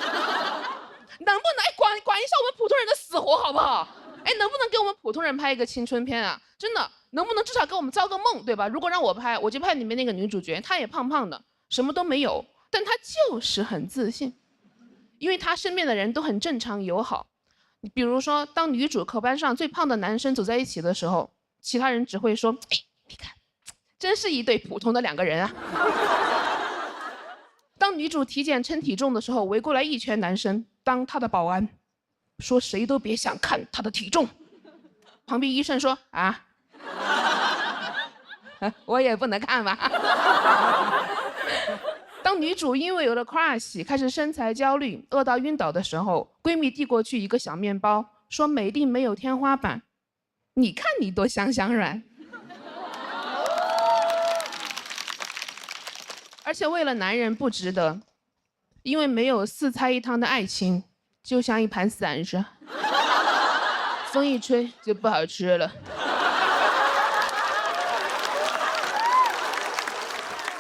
能管一下我们普通人的死活好不好？哎，能不能给我们普通人拍一个青春片啊？真的，能不能至少给我们造个梦，对吧？如果让我拍，我就拍里面那个女主角，她也胖胖的，什么都没有，但她就是很自信，因为她身边的人都很正常友好。比如说，当女主课班上最胖的男生走在一起的时候，其他人只会说：“哎，你看，真是一对普通的两个人啊。”当女主体检称体重的时候，围过来一圈男生当她的保安，说谁都别想看她的体重。旁边医生说：“啊，我也不能看吧。”当女主因为有了 crush 开始身材焦虑饿到晕倒的时候，闺蜜递过去一个小面包，说美丽没有天花板，你看你多香香软。而且为了男人不值得，因为没有4菜1汤的爱情就像一盘散沙，风一吹就不好吃了。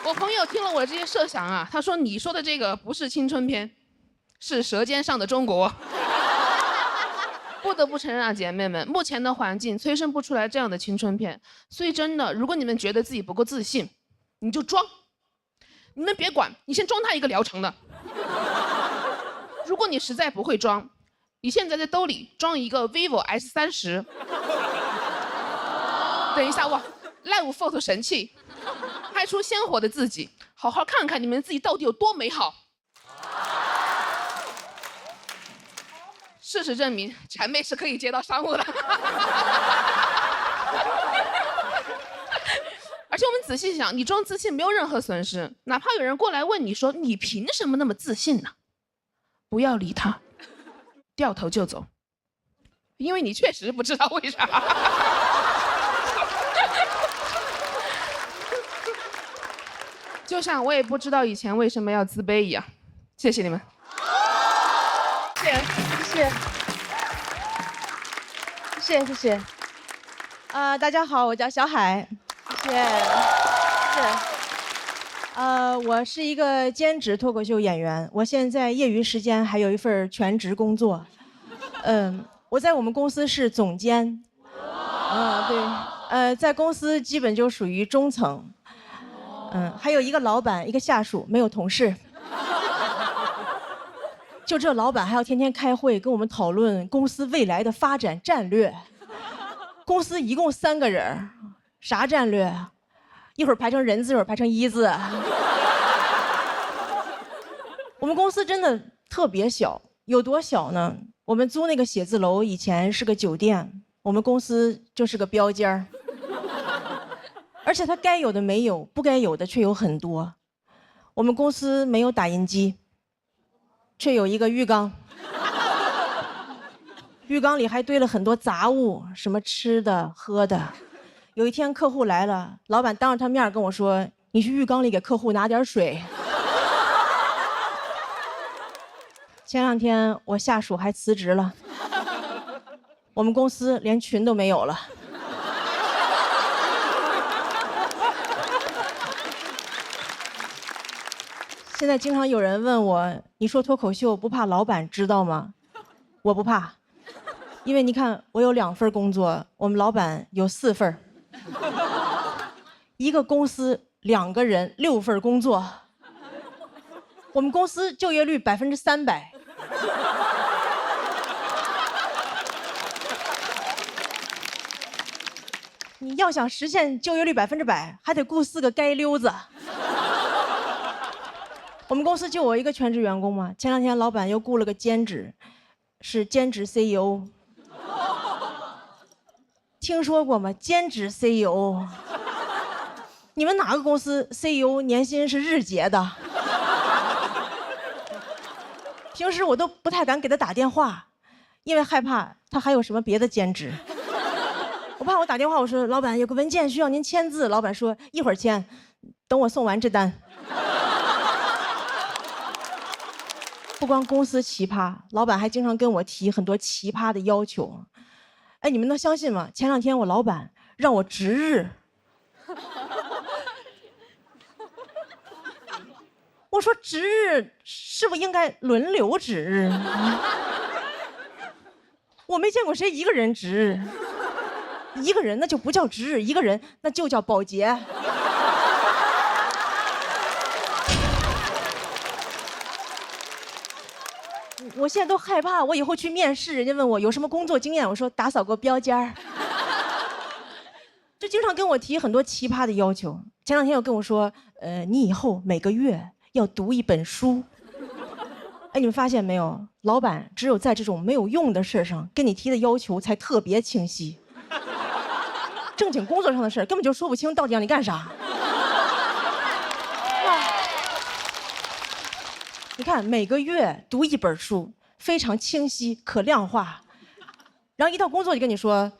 我朋友听了我这些设想啊，他说你说的这个不是青春片，是舌尖上的中国。不得不承认啊，姐妹们，目前的环境催生不出来这样的青春片。所以真的，如果你们觉得自己不够自信，你就装，你们别管，你先装他一个疗程的。如果你实在不会装，你现在在兜里装一个 vivo S30，等一下哇 ，Live Photo 神器。拍出鲜活的自己，好好看看你们自己到底有多美好。事实证明，谄媚是可以接到商务的。而且我们仔细想，你装自信没有任何损失，哪怕有人过来问你说你凭什么那么自信呢？不要理他，掉头就走，因为你确实不知道为啥。就像我也不知道以前为什么要自卑一样。谢谢你们。谢谢。大家好，我叫小海，谢谢。我是一个兼职脱口秀演员，我现在业余时间还有一份全职工作。我在我们公司是总监。对。在公司基本就属于中层。还有一个老板，一个下属，没有同事。就这老板还要天天开会跟我们讨论公司未来的发展战略。公司一共3个人，啥战略啊？一会儿排成人字，一会儿排成一字。我们公司真的特别小，有多小呢？我们租那个写字楼以前是个酒店，我们公司就是个标间儿。而且它该有的没有，不该有的却有很多。我们公司没有打印机，却有一个浴缸。浴缸里还堆了很多杂物，什么吃的喝的。有一天客户来了，老板当着他面跟我说：“你去浴缸里给客户拿点水。”前2天我下属还辞职了，我们公司连群都没有了。现在经常有人问我：“你说脱口秀不怕老板知道吗？”我不怕，因为你看我有2份工作，我们老板有4份。一个公司2个人6份工作，我们公司就业率300%。你要想实现就业率100%，还得雇4个街溜子。我们公司就我一个全职员工嘛，前2天老板又雇了个兼职，是兼职 CEO。听说过吗？兼职 CEO。你们哪个公司 CEO 年薪是日结的？平时我都不太敢给他打电话，因为害怕他还有什么别的兼职。我怕我打电话，我说老板有个文件需要您签字，老板说一会儿签，等我送完这单。不光公司奇葩，老板还经常跟我提很多奇葩的要求。哎，你们能相信吗？前2天我老板让我值日。我说值日是不是应该轮流值日？我没见过谁一个人值日，一个人那就不叫值日，一个人那就叫保洁。我现在都害怕，我以后去面试，人家问我有什么工作经验，我说打扫过标间儿。就经常跟我提很多奇葩的要求。前2天又跟我说，你以后每个月要读1本书。哎，你们发现没有？老板只有在这种没有用的事上跟你提的要求才特别清晰，正经工作上的事根本就说不清到底让你干啥。你看每个月读1本书，非常清晰可量化，然后一到工作就跟你说，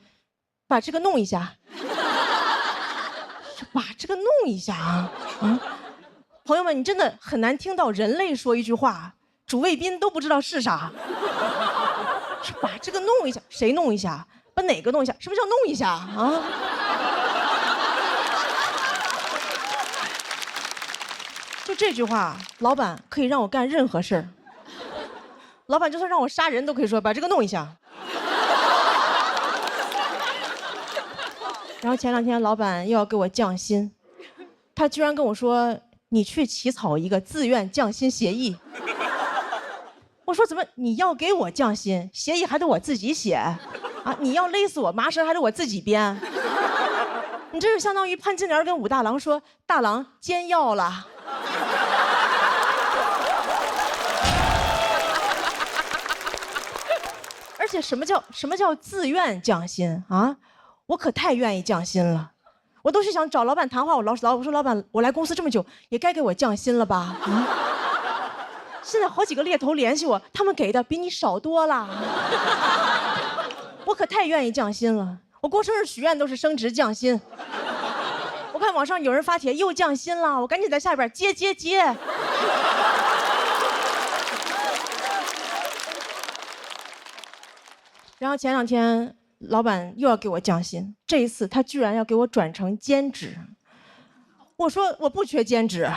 把这个弄一下，把这个弄一下啊，朋友们，你真的很难听到人类说一句话，主谓宾都不知道是啥，把这个弄一下，谁弄一下？把哪个弄一下？什么叫弄一下啊？就这句话，老板可以让我干任何事儿。老板就算让我杀人都可以说把这个弄一下。然后前2天老板又要给我降薪，他居然跟我说你去起草一个自愿降薪协议。我说怎么你要给我降薪，协议还得我自己写啊？你要勒死我麻绳还得我自己编？你这是相当于潘金莲跟武大郎说大郎煎药了。而且什么叫自愿降薪啊？我可太愿意降薪了，我都是想找老板谈话。我说老板，我来公司这么久，也该给我降薪了吧？现在好几个猎头联系我，他们给的比你少多了。我可太愿意降薪了，我过生日许愿都是升职降薪。我看网上有人发帖又降薪了，我赶紧在下边接。然后前2天老板又要给我降薪，这一次他居然要给我转成兼职。我说我不缺兼职。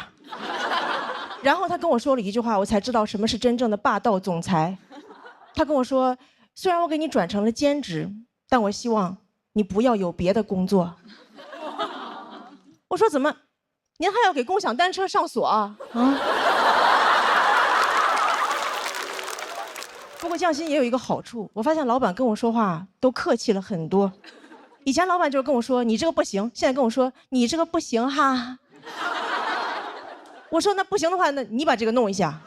然后他跟我说了一句话，我才知道什么是真正的霸道总裁。他跟我说，虽然我给你转成了兼职，但我希望你不要有别的工作。我说怎么您还要给共享单车上锁啊？不过降薪也有一个好处，我发现老板跟我说话都客气了很多。以前老板就是跟我说你这个不行，现在跟我说你这个不行哈。我说那不行的话，那你把这个弄一下。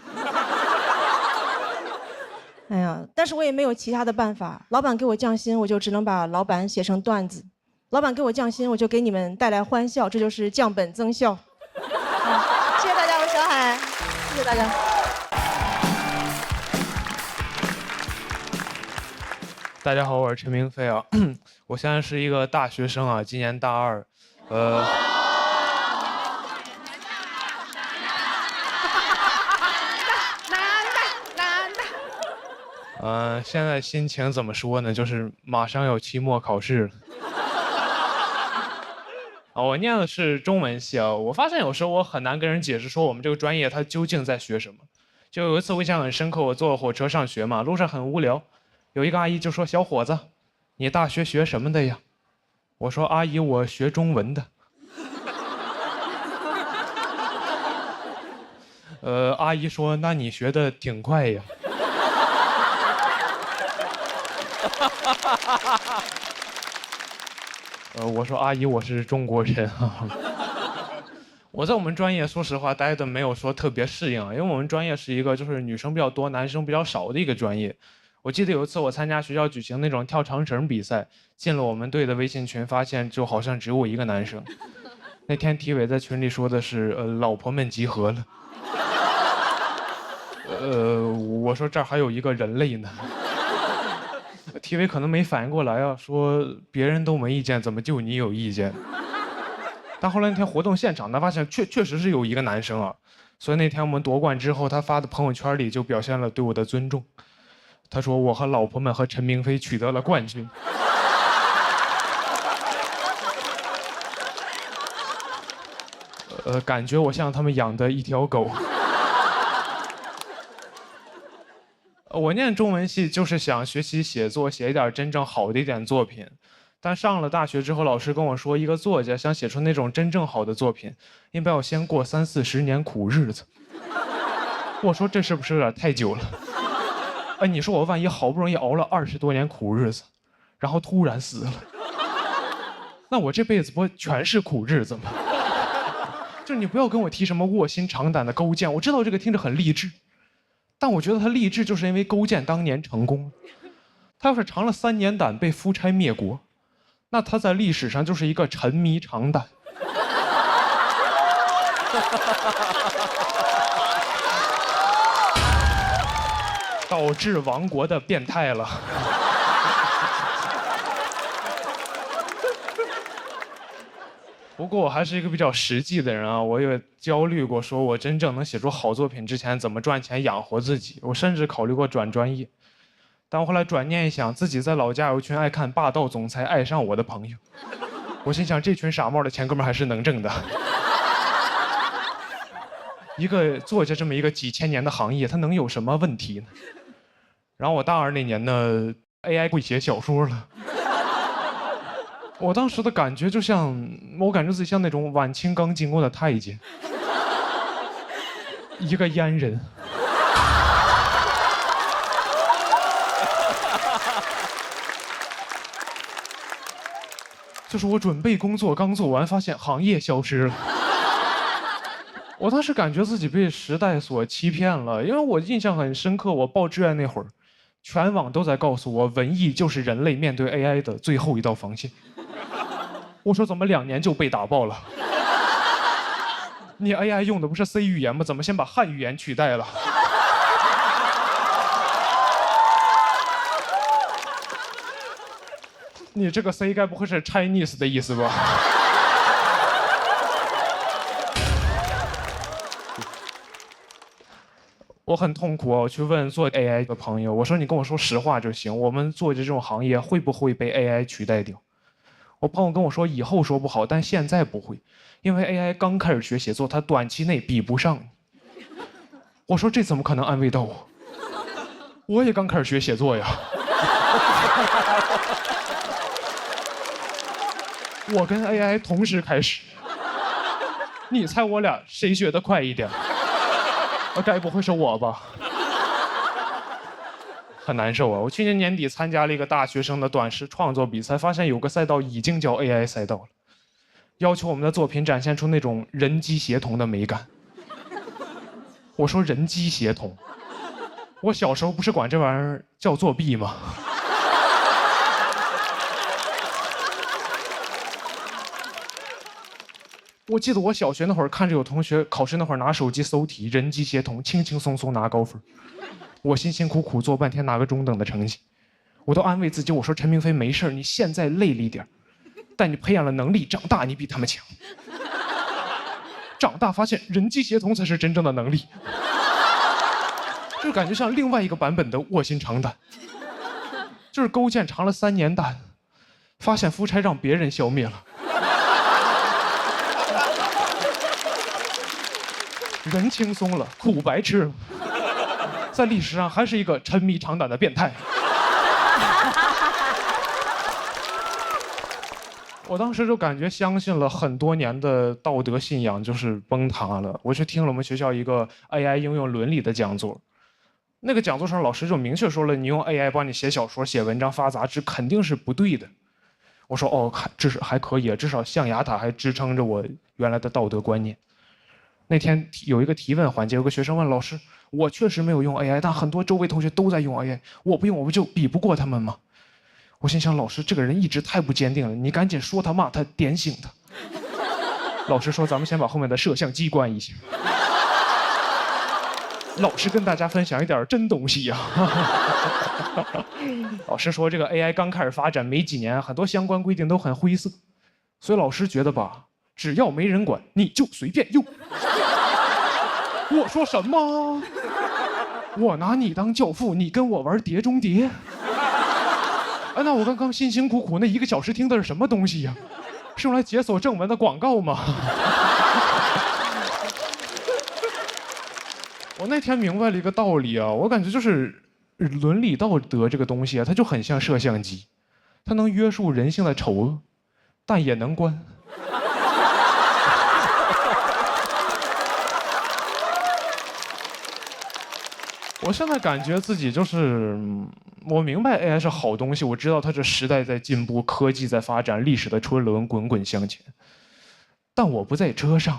哎呀，但是我也没有其他的办法。老板给我降薪，我就只能把老板写成段子；老板给我降薪，我就给你们带来欢笑，这就是降本增效。谢谢大家，我是小海，谢谢大家。大家好，我是陈明飞啊，我现在是一个大学生啊，今年大二，现在心情怎么说呢？就是马上有期末考试了。啊，我念的是中文系啊。我发现有时候我很难跟人解释说我们这个专业它究竟在学什么。就有一次我印象很深刻，我坐火车上学嘛，路上很无聊，有一个阿姨就说：“小伙子，你大学学什么的呀？”我说：“阿姨，我学中文的。”阿姨说：“那你学的挺快呀。”我说阿姨，我是中国人啊。我在我们专业，说实话待的没有说特别适应啊，因为我们专业是一个就是女生比较多、男生比较少的一个专业。我记得有一次我参加学校举行那种跳长绳比赛，进了我们队的微信群，发现就好像只有我一个男生。那天体委在群里说的是老婆们集合了。我说这儿还有一个人类呢。体委可能没反应过来啊，说别人都没意见，怎么就你有意见？但后来那天活动现场，他发现确实是有一个男生啊，所以那天我们夺冠之后，他发的朋友圈里就表现了对我的尊重。他说我和老婆们和陈明飞取得了冠军。感觉我像他们养的一条狗。我念中文系就是想学习写作，写一点真正好的一点作品。但上了大学之后，老师跟我说，一个作家想写出那种真正好的作品，应该要先过30-40年苦日子。我说这是不是有点太久了？哎，你说我万一好不容易熬了20多年苦日子，然后突然死了，那我这辈子不全是苦日子吗？就你不要跟我提什么卧薪尝胆的勾践，我知道这个听着很励志。但我觉得他励志就是因为勾践当年成功，他要是尝了3年胆被夫差灭国，那他在历史上就是一个沉迷尝胆。导致亡国的变态了。不过我还是一个比较实际的人啊，我也焦虑过，说我真正能写出好作品之前怎么赚钱养活自己。我甚至考虑过转专业，但我后来转念一想，自己在老家有一群爱看霸道总裁爱上我的朋友，我心想这群傻帽的钱哥们还是能挣的。一个作家这么一个几千年的行业，它能有什么问题呢？然后我大2那年呢 ，AI 会写小说了。我当时的感觉就像，我感觉自己像那种晚清刚进宫的太监，一个阉人。就是我准备工作刚做完，发现行业消失了。我当时感觉自己被时代所欺骗了，因为我印象很深刻，我报志愿那会儿，全网都在告诉我，文艺就是人类面对 AI 的最后一道防线。我说怎么2年就被打爆了？你 AI 用的不是 C 语言吗？怎么先把汉语言取代了？你这个 C 该不会是 Chinese 的意思吧？我很痛苦啊！我去问做 AI 的朋友，我说你跟我说实话就行，我们做这种行业会不会被 AI 取代掉？我朋友跟我说以后说不好，但现在不会，因为 AI 刚开始学写作，它短期内比不上你。我说这怎么可能安慰到我？我也刚开始学写作呀。我跟 AI 同时开始，你猜我俩谁学得快一点？该不会是我吧？很难受啊！我去年年底参加了一个大学生的短诗创作比赛，发现有个赛道已经叫 AI 赛道了，要求我们的作品展现出那种人机协同的美感。我说人机协同，我小时候不是管这玩意儿叫作弊吗？我记得我小学那会儿看着有同学考试那会儿拿手机搜题，人机协同，轻轻松松拿高分。我辛辛苦苦做半天拿个中等的成绩，我都安慰自己，我说陈明飞没事，你现在累了一点，但你培养了能力，长大你比他们强。长大发现人机协同才是真正的能力，就感觉像另外一个版本的卧薪尝胆，就是勾践尝了3年胆，发现夫差让别人消灭了。人轻松了，苦白吃了，在历史上还是一个沉迷尝胆的变态。我当时就感觉相信了很多年的道德信仰就是崩塌了。我去听了我们学校一个 AI 应用伦理的讲座，那个讲座上老师就明确说了，你用 AI 帮你写小说、写文章、发杂志肯定是不对的。我说哦，至少还可以，至少象牙塔还支撑着我原来的道德观念。那天有一个提问环节，有个学生问老师：“我确实没有用 AI， 但很多周围同学都在用 AI， 我不用我不就比不过他们吗？”我心想，老师这个人一直太不坚定了，你赶紧说他骂他，点醒他。老师说：“咱们先把后面的摄像机关一下。”老师跟大家分享一点真东西呀。老师说，这个 AI 刚开始发展没几年，很多相关规定都很灰色，所以老师觉得吧，只要没人管，你就随便用。我说什么？我拿你当教父，你跟我玩碟中谍？哎，那我刚刚辛辛苦苦那1个小时听的是什么东西呀？是用来解锁正文的广告吗？我那天明白了一个道理啊，我感觉就是伦理道德这个东西啊，它就很像摄像机，它能约束人性的丑恶，但也能关。我现在感觉自己就是，我明白 AI 是好东西，我知道它是时代在进步，科技在发展，历史的车轮滚滚向前，但我不在车上。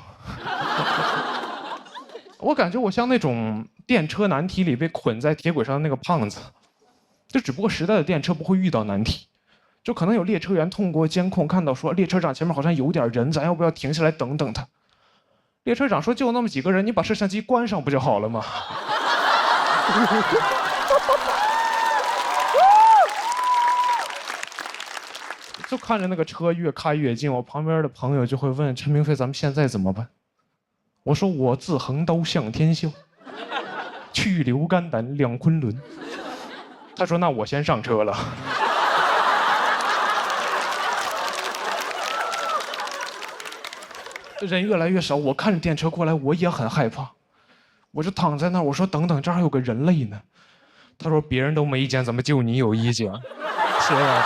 我感觉我像那种电车难题里被捆在铁轨上的那个胖子，就只不过时代的电车不会遇到难题，就可能有列车员通过监控看到说列车长前面好像有点人，咱要不要停下来等等他？列车长说就那么几个人，你把摄像机关上不就好了吗？就看着那个车越开越近，我旁边的朋友就会问陈明飞：“咱们现在怎么办？”我说：“我自横刀向天笑，去留肝胆两昆仑。”他说：“那我先上车了。”人越来越少，我看着电车过来，我也很害怕。我就躺在那儿，我说等等，这儿还有个人类呢。他说别人都没意见，怎么就你有意见？谢谢大家。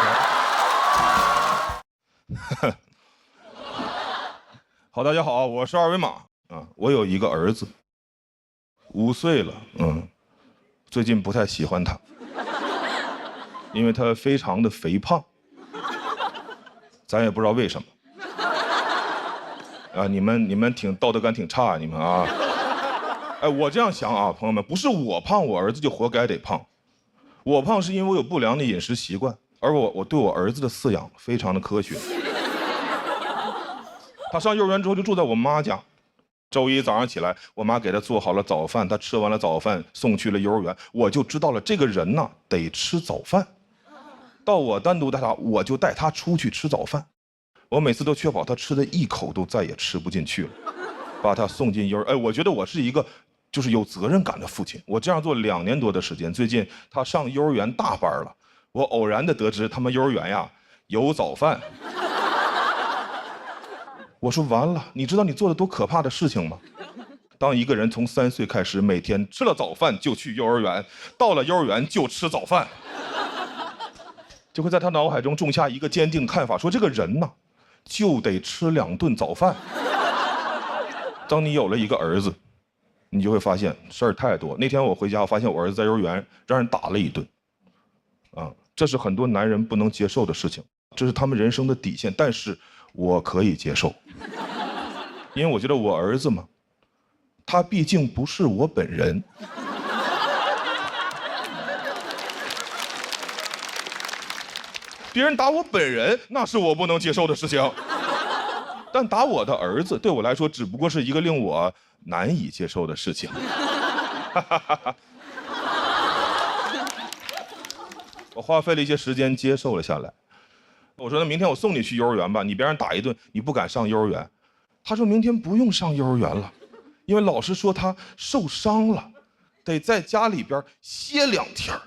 好，大家好，我是二维码啊。我有一个儿子，5岁了，最近不太喜欢他，因为他非常的肥胖，咱也不知道为什么。啊，你们挺道德感挺差，你们啊。哎，我这样想啊，朋友们，不是我胖，我儿子就活该得胖。我胖是因为我有不良的饮食习惯，而我对我儿子的饲养非常的科学。他上幼儿园之后就住在我妈家，周一早上起来，我妈给他做好了早饭，他吃完了早饭送去了幼儿园，我就知道了这个人呢得吃早饭。到我单独带他，我就带他出去吃早饭，我每次都确保他吃的一口都再也吃不进去了，把他送进幼儿。哎，我觉得我是一个就是有责任感的父亲。我这样做2年多的时间，最近他上幼儿园大班了，我偶然的得知他们幼儿园呀有早饭。我说完了，你知道你做的多可怕的事情吗？当一个人从3岁开始每天吃了早饭就去幼儿园，到了幼儿园就吃早饭，就会在他脑海中种下一个坚定看法，说这个人呢就得吃2顿早饭。当你有了一个儿子，你就会发现事儿太多。那天我回家，我发现我儿子在幼儿园让人打了一顿，这是很多男人不能接受的事情，这是他们人生的底线。但是我可以接受，因为我觉得我儿子嘛，他毕竟不是我本人。别人打我本人，那是我不能接受的事情。但打我的儿子，对我来说只不过是一个令我难以接受的事情。我花费了一些时间接受了下来。我说那明天我送你去幼儿园吧，你别让打一顿，你不敢上幼儿园。他说明天不用上幼儿园了，因为老师说他受伤了，得在家里边歇2天。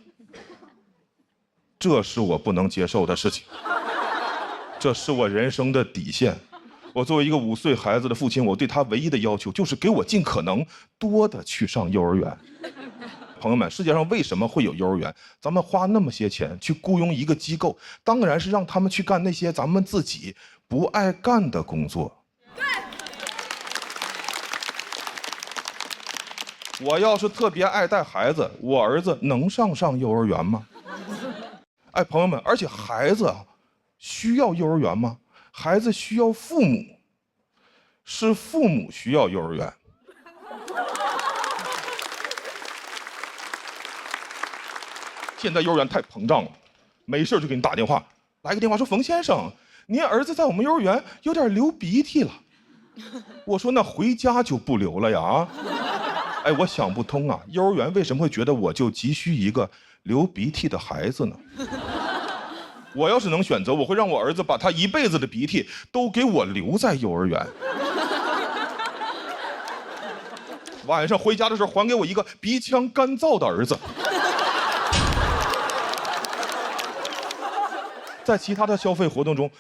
这是我不能接受的事情，这是我人生的底线。我作为一个5岁孩子的父亲，我对他唯一的要求就是给我尽可能多的去上幼儿园。朋友们，世界上为什么会有幼儿园？咱们花那么些钱去雇佣一个机构，当然是让他们去干那些咱们自己不爱干的工作。我要是特别爱带孩子，我儿子能上幼儿园吗？哎，朋友们，而且孩子需要幼儿园吗？孩子需要父母，是父母需要幼儿园。现在幼儿园太膨胀了，没事就给你打电话，来个电话说冯先生，您儿子在我们幼儿园有点流鼻涕了。我说那回家就不流了呀。哎，我想不通啊，幼儿园为什么会觉得我就急需一个流鼻涕的孩子呢？我要是能选择，我会让我儿子把他一辈子的鼻涕都给我留在幼儿园。晚上回家的时候，还给我一个鼻腔干燥的儿子。在其他的消费活动中，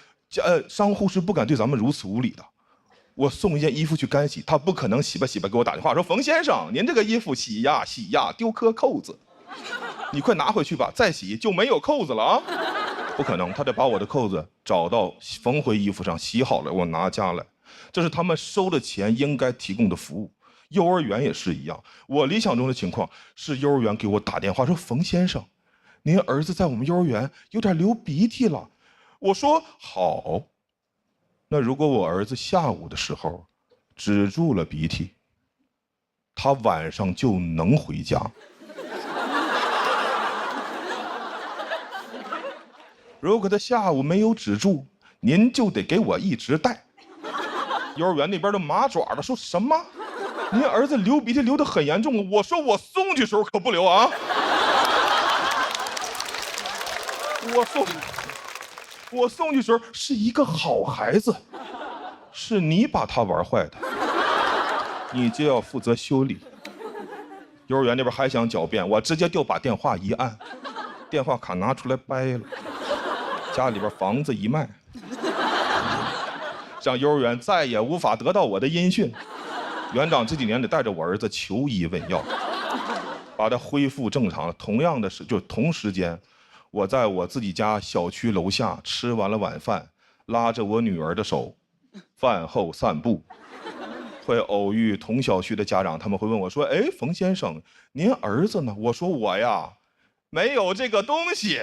商户是不敢对咱们如此无礼的。我送一件衣服去干洗，他不可能洗吧洗吧给我打电话说冯先生，您这个衣服洗呀洗呀丢颗扣子，你快拿回去吧，再洗就没有扣子了啊！不可能，他得把我的扣子找到缝回衣服上，洗好了我拿家来，这是他们收的钱应该提供的服务。幼儿园也是一样，我理想中的情况是幼儿园给我打电话说冯先生，您儿子在我们幼儿园有点流鼻涕了。我说好，那如果我儿子下午的时候止住了鼻涕，他晚上就能回家。如果他下午没有止住，您就得给我一直带。幼儿园那边的麻爪的说什么？您儿子流鼻涕流得很严重，我说我送去时候可不流啊。我送去时候是一个好孩子，是你把他玩坏的，你就要负责修理。幼儿园那边还想狡辩，我直接就把电话一按，电话卡拿出来掰了，家里边房子一卖，让幼儿园再也无法得到我的音讯。园长这几年得带着我儿子求医问药，把他恢复正常了。同样的是，就同时间，我在我自己家小区楼下吃完了晚饭，拉着我女儿的手，饭后散步，会偶遇同小区的家长，他们会问我说：“哎，冯先生，您儿子呢？”我说：“我呀，没有这个东西。”